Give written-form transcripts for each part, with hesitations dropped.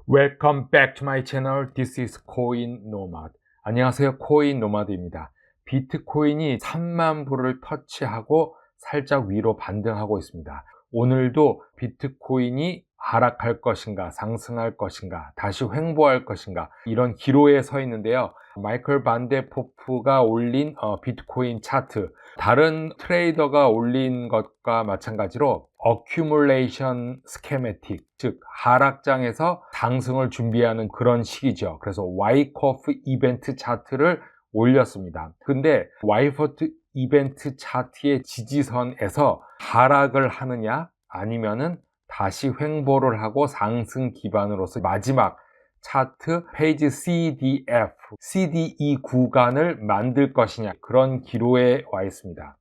Welcome back to my channel. This is Coin Nomad. 안녕하세요. 코인 노마드입니다. 비트코인이 3만 불을 터치하고 살짝 위로 반등하고 있습니다. 오늘도 비트코인이 하락할 것인가, 상승할 것인가, 다시 횡보할 것인가, 이런 기로에 서 있는데요. 마이클 반데포프가 올린 비트코인 차트, 다른 트레이더가 올린 것과 마찬가지로 어큐뮬레이션 스케매틱, 즉 하락장에서 상승을 준비하는 그런 시기죠. 그래서 와이커프 이벤트 차트를 올렸습니다. 근데 와이커프 이벤트 차트의 지지선에서 하락을 하느냐, 아니면은 다시 횡보를 하고 상승 기반으로서 마지막 차트 페이지 CDF, CDE 구간을 만들 것이냐, 그런 기로에 와 있습니다.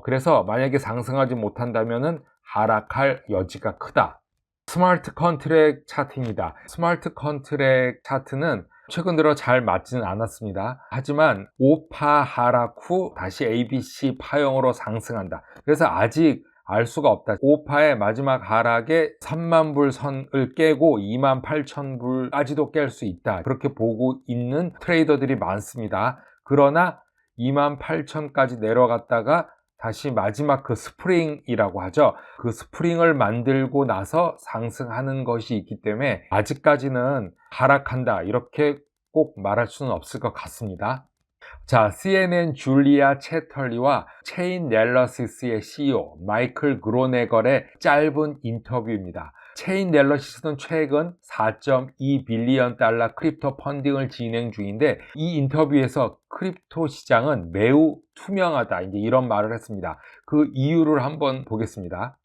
그래서 만약에 상승하지 못한다면은 하락할 여지가 크다. 스마트 컨트랙 차트입니다. 스마트 컨트랙 차트는 최근 들어 잘 맞지는 않았습니다. 하지만 5파 하락 후 다시 ABC 파형으로 상승한다. 그래서 아직 알 수가 없다. 5파의 마지막 하락에 3만 불 선을 깨고 2만 8천 불까지도 깰 수 있다. 그렇게 보고 있는 트레이더들이 많습니다. 그러나 2만 8천까지 내려갔다가 다시 마지막 그 스프링이라고 하죠. 그 스프링을 만들고 나서 상승하는 것이 있기 때문에 아직까지는 하락한다, 이렇게 꼭 말할 수는 없을 것 같습니다. 자, CNN 줄리아 채털리와 체인넬러시스의 CEO 마이클 그로네걸의 짧은 인터뷰입니다. 체인넬러시스는 최근 4.2 빌리언 달러 크립토 펀딩을 진행 중인데, 이 인터뷰에서 크립토 시장은 매우 투명하다, 이제 이런 말을 했습니다. 그 이유를 한번 보겠습니다.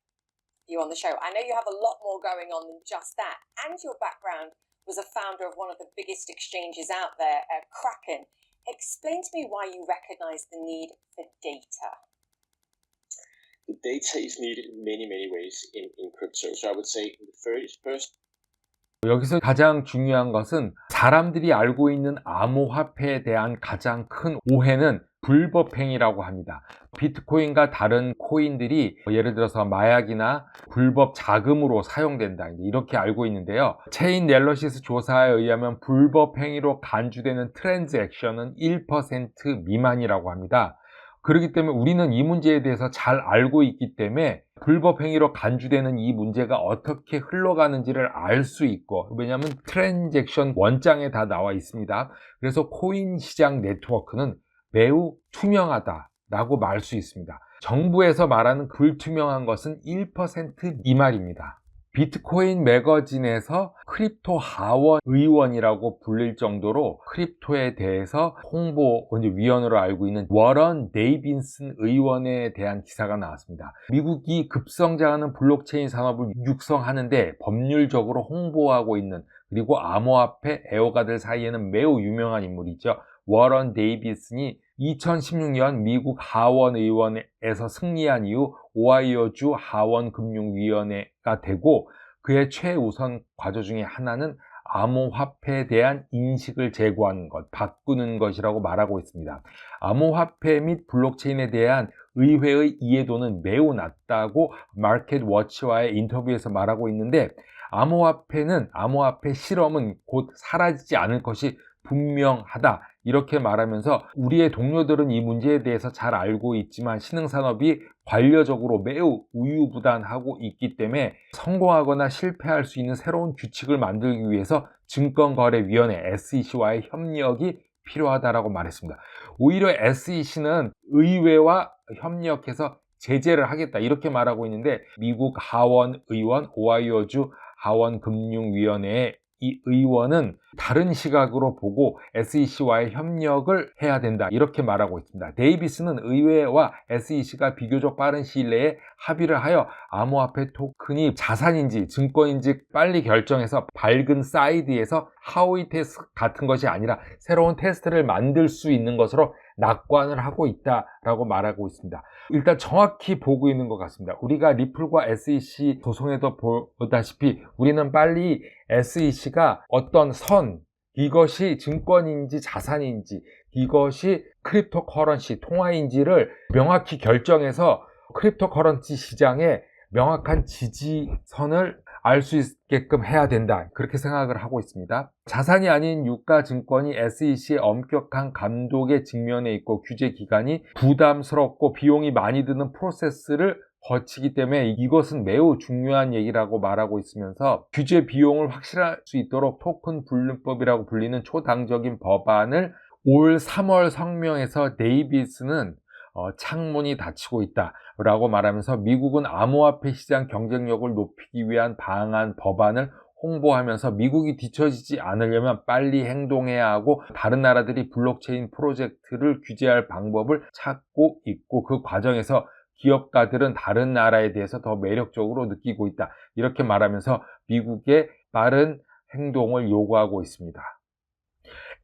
You on the show. I know you have a lot more going on than just that, and your background was a founder of one of the biggest exchanges out there, Kraken. Explain to me why you recognize the need for data. The data is needed in many ways in crypto. So I would say the first 여기서 가장 중요한 것은 사람들이 알고 있는 암호화폐에 대한 가장 큰 오해는 불법행위라고 합니다. 비트코인과 다른 코인들이 예를 들어서 마약이나 불법 자금으로 사용된다, 이렇게 알고 있는데요. 체인넬러시스 조사에 의하면 불법행위로 간주되는 트랜잭션은 1% 미만이라고 합니다. 그렇기 때문에 우리는 이 문제에 대해서 잘 알고 있기 때문에 불법행위로 간주되는 이 문제가 어떻게 흘러가는지를 알 수 있고, 왜냐하면 트랜잭션 원장에 다 나와 있습니다. 그래서 코인 시장 네트워크는 매우 투명하다라고 말할 수 있습니다. 정부에서 말하는 불투명한 것은 1% 미만입니다. 비트코인 매거진에서 크립토 하원 의원이라고 불릴 정도로 크립토에 대해서 홍보 위원으로 알고 있는 워런 데이빈슨 의원에 대한 기사가 나왔습니다. 미국이 급성장하는 블록체인 산업을 육성하는데 법률적으로 홍보하고 있는, 그리고 암호화폐 애호가들 사이에는 매우 유명한 인물이죠. 워런 데이비슨이 2016년 미국 하원 의원에서 승리한 이후 오하이오주 하원금융위원회가 되고, 그의 최우선 과제 중에 하나는 암호화폐에 대한 인식을 제고하는 것, 바꾸는 것이라고 말하고 있습니다. 암호화폐 및 블록체인에 대한 의회의 이해도는 매우 낮다고 마켓워치와의 인터뷰에서 말하고 있는데, 암호화폐 실험은 곧 사라지지 않을 것이 분명하다, 이렇게 말하면서 우리의 동료들은 이 문제에 대해서 잘 알고 있지만 신흥산업이 관료적으로 매우 우유부단하고 있기 때문에 성공하거나 실패할 수 있는 새로운 규칙을 만들기 위해서 증권거래위원회 SEC와의 협력이 필요하다라고 말했습니다. 오히려 SEC는 의회와 협력해서 제재를 하겠다, 이렇게 말하고 있는데, 미국 하원 의원, 오하이오주 하원금융위원회의 이 의원은 다른 시각으로 보고 SEC와의 협력을 해야 된다, 이렇게 말하고 있습니다. 데이비스는 의회와 SEC가 비교적 빠른 시일 내에 합의를 하여 암호화폐 토큰이 자산인지 증권인지 빨리 결정해서 밝은 사이드에서 하위 테스트 같은 것이 아니라 새로운 테스트를 만들 수 있는 것으로 낙관을 하고 있다라고 말하고 있습니다. 일단 정확히 보고 있는 것 같습니다. 우리가 리플과 SEC 소송에도 보다시피 우리는 빨리 SEC가 어떤 선, 이것이 증권인지 자산인지, 이것이 크립토 커런시 통화인지를 명확히 결정해서 크립토 커런시 시장에 명확한 지지선을 알 수 있게끔 해야 된다. 그렇게 생각을 하고 있습니다. 자산이 아닌 유가증권이 SEC의 엄격한 감독에 직면해 있고 규제 기간이 부담스럽고 비용이 많이 드는 프로세스를 거치기 때문에 이것은 매우 중요한 얘기라고 말하고 있으면서 규제 비용을 확실할 수 있도록 토큰 불륜법이라고 불리는 초당적인 법안을 올 3월 성명에서 데이비스는 창문이 닫히고 있다 라고 말하면서 미국은 암호화폐 시장 경쟁력을 높이기 위한 방안 법안을 홍보하면서 미국이 뒤처지지 않으려면 빨리 행동해야 하고 다른 나라들이 블록체인 프로젝트를 규제할 방법을 찾고 있고 그 과정에서 기업가들은 다른 나라에 대해서 더 매력적으로 느끼고 있다. 이렇게 말하면서 미국의 빠른 행동을 요구하고 있습니다.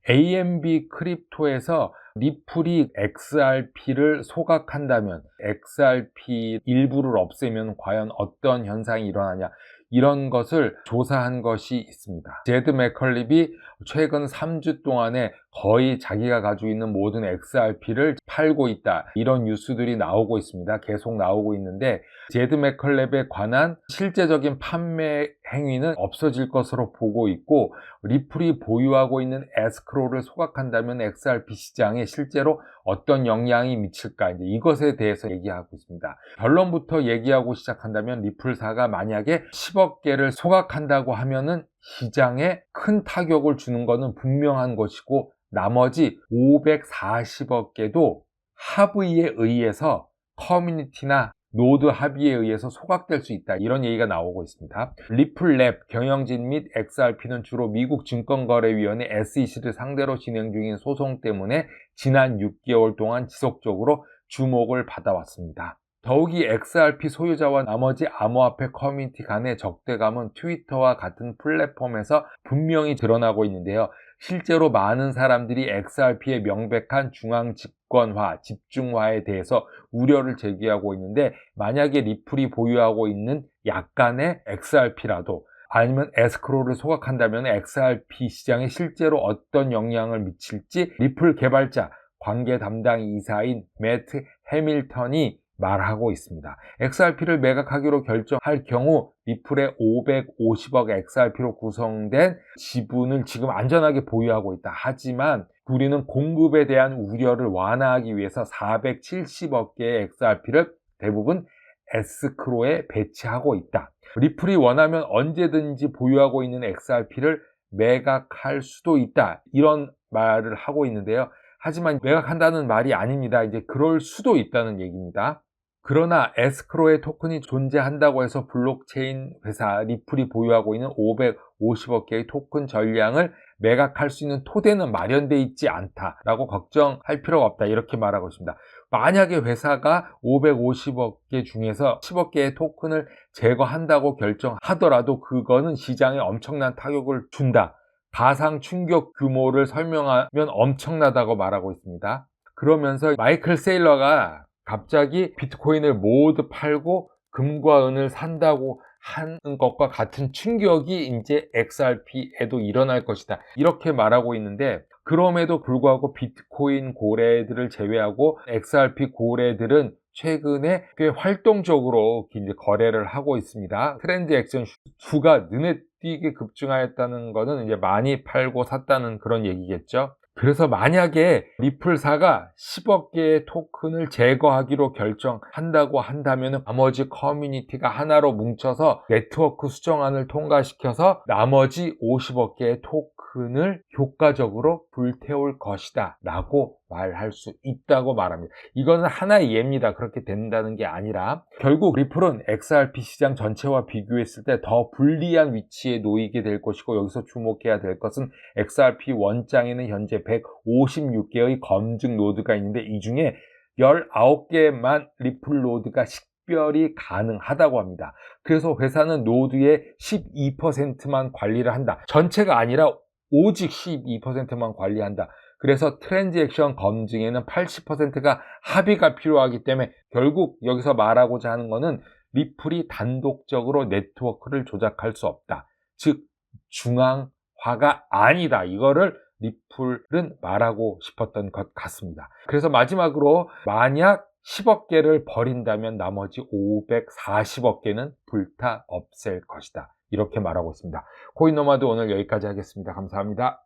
AMB 크립토에서 리플이 XRP를 소각한다면 XRP 일부를 없애면 과연 어떤 현상이 일어나냐 이런 것을 조사한 것이 있습니다. 제드 맥컬립이 최근 3주 동안에 거의 자기가 가지고 있는 모든 XRP를 팔고 있다 이런 뉴스들이 나오고 있습니다. 계속 나오고 있는데 제드 맥컬립에 관한 실제적인 판매 행위는 없어질 것으로 보고 있고 리플이 보유하고 있는 에스크로를 소각한다면 XRP 시장에 실제로 어떤 영향이 미칠까 이것에 대해서 얘기하고 있습니다. 결론부터 얘기하고 시작한다면 리플사가 만약에 10억 개를 소각한다고 하면은 시장에 큰 타격을 주는 것은 분명한 것이고 나머지 540억 개도 합의에 의해서 커뮤니티나 노드 합의에 의해서 소각될 수 있다 이런 얘기가 나오고 있습니다. 리플랩, 경영진 및 XRP는 주로 미국 증권거래위원회 SEC를 상대로 진행 중인 소송 때문에 지난 6개월 동안 지속적으로 주목을 받아왔습니다. 더욱이 XRP 소유자와 나머지 암호화폐 커뮤니티 간의 적대감은 트위터와 같은 플랫폼에서 분명히 드러나고 있는데요. 실제로 많은 사람들이 XRP의 명백한 중앙 집권화, 집중화에 대해서 우려를 제기하고 있는데 만약에 리플이 보유하고 있는 약간의 XRP라도 아니면 에스크로를 소각한다면 XRP 시장에 실제로 어떤 영향을 미칠지 리플 개발자, 관계 담당 이사인 매트 해밀턴이 말하고 있습니다. XRP를 매각하기로 결정할 경우 리플의 550억 XRP로 구성된 지분을 지금 안전하게 보유하고 있다. 하지만 우리는 공급에 대한 우려를 완화하기 위해서 470억 개의 XRP를 대부분 에스크로에 배치하고 있다. 리플이 원하면 언제든지 보유하고 있는 XRP를 매각할 수도 있다. 이런 말을 하고 있는데요. 하지만 매각한다는 말이 아닙니다. 이제 그럴 수도 있다는 얘기입니다. 그러나 에스크로의 토큰이 존재한다고 해서 블록체인 회사 리플이 보유하고 있는 550억 개의 토큰 전량을 매각할 수 있는 토대는 마련되어 있지 않다라고 걱정할 필요가 없다 이렇게 말하고 있습니다. 만약에 회사가 550억 개 중에서 10억 개의 토큰을 제거한다고 결정하더라도 그거는 시장에 엄청난 타격을 준다. 가상 충격 규모를 설명하면 엄청나다고 말하고 있습니다. 그러면서 마이클 세일러가 갑자기 비트코인을 모두 팔고 금과 은을 산다고 하는 것과 같은 충격이 이제 XRP에도 일어날 것이다. 이렇게 말하고 있는데 그럼에도 불구하고 비트코인 고래들을 제외하고 XRP 고래들은 최근에 꽤 활동적으로 이제 거래를 하고 있습니다. 트랜잭션 수가 눈에 띄게 급증하였다는 것은 이제 많이 팔고 샀다는 그런 얘기겠죠. 그래서 만약에 리플사가 10억 개의 토큰을 제거하기로 결정한다고 한다면 나머지 커뮤니티가 하나로 뭉쳐서 네트워크 수정안을 통과시켜서 나머지 50억 개의 토큰을 효과적으로 불태울 것이다 라고 말할 수 있다고 말합니다. 이거는 하나의 예입니다. 그렇게 된다는 게 아니라 결국 리플은 XRP 시장 전체와 비교했을 때 더 불리한 위치에 놓이게 될 것이고 여기서 주목해야 될 것은 XRP 원장에는 현재 156개의 검증 노드가 있는데 이 중에 19개만 리플 노드가 식별이 가능하다고 합니다. 그래서 회사는 노드의 12%만 관리를 한다. 전체가 아니라 오직 12%만 관리한다. 그래서 트랜잭션 검증에는 80%가 합의가 필요하기 때문에 결국 여기서 말하고자 하는 것은 리플이 단독적으로 네트워크를 조작할 수 없다. 즉 중앙화가 아니다. 이거를 리플은 말하고 싶었던 것 같습니다. 그래서 마지막으로 만약 10억 개를 버린다면 나머지 540억 개는 불타 없앨 것이다. 이렇게 말하고 있습니다. 코인 노마드 오늘 여기까지 하겠습니다. 감사합니다.